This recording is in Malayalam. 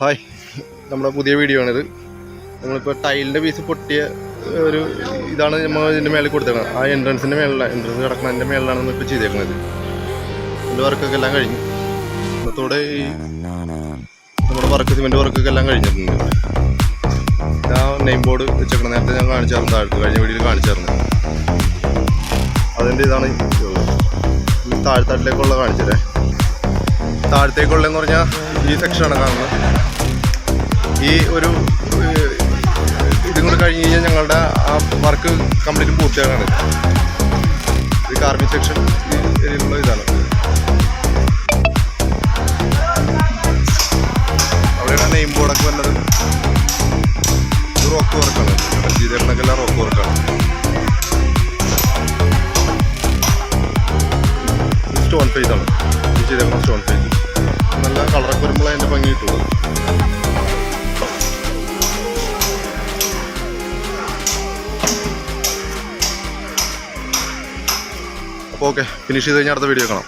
ഹായ്, നമ്മുടെ പുതിയ വീഡിയോ ആണിത്. നമ്മളിപ്പോൾ ടൈലിൻ്റെ പീസ് പൊട്ടിയ ഒരു ഇതാണ് നമ്മൾ ഇതിൻ്റെ മേളിൽ കൊടുത്തേക്കുന്നത്. ആ എൻട്രൻസിൻ്റെ മേളിലാണ്, എൻട്രൻസ് കിടക്കുന്നതിൻ്റെ മേളിലാണ് നമ്മളിപ്പോൾ ചെയ്തേക്കുന്നത്. ഇതിൻ്റെ വർക്കൊക്കെ എല്ലാം കഴിഞ്ഞു. ഇന്നത്തോടെ ഈ നമ്മുടെ വർക്ക്, സിമെൻറ്റ് വർക്കൊക്കെ എല്ലാം കഴിഞ്ഞിട്ടുണ്ട്. ആ നെയിം ബോർഡ് വെച്ചേക്കണം. നേരത്തെ ഞാൻ കാണിച്ചായിരുന്നു, താഴത്ത് കഴിഞ്ഞ വീഡിയോയിൽ കാണിച്ചായിരുന്നു. അതിൻ്റെ ഇതാണ് താഴത്താട്ടിലേക്കുള്ള കാണിച്ചതേ. താഴത്തേക്കുള്ളതെന്ന് പറഞ്ഞാൽ ഈ സെക്ഷനാണ് കാണുന്നത്. ഈ ഒരു ഇതും കൂടി കഴിഞ്ഞ് കഴിഞ്ഞാൽ ഞങ്ങളുടെ ആ വർക്ക് കംപ്ലീറ്റ് പൂർത്തിയാകാണ്. ഈ കാർബിംഗ് സെക്ഷൻ ഈ ഏരിയയിലുള്ള ഇതാണ്. അവിടെയാണ് നെയിം ബോർഡൊക്കെ വന്നത്. ഇത് റോക്ക് വർക്കാണ്, ചെയ്തേക്കണക്കെല്ലാം റോക്ക് വർക്കാണ്. സ്റ്റോൺ ഫേസ് ആണ് ഈ ചെയ്തേക്കണം. സ്റ്റോൺ ഫേസ് നല്ല കളറൊക്കെ വരുമ്പോൾ അതിൻ്റെ ഭംഗി കിട്ടുള്ളൂ. അപ്പോൾ ഓക്കെ, ഫിനിഷ് ചെയ്ത് കഴിഞ്ഞാൽ അടുത്ത വീഡിയോ കാണാം.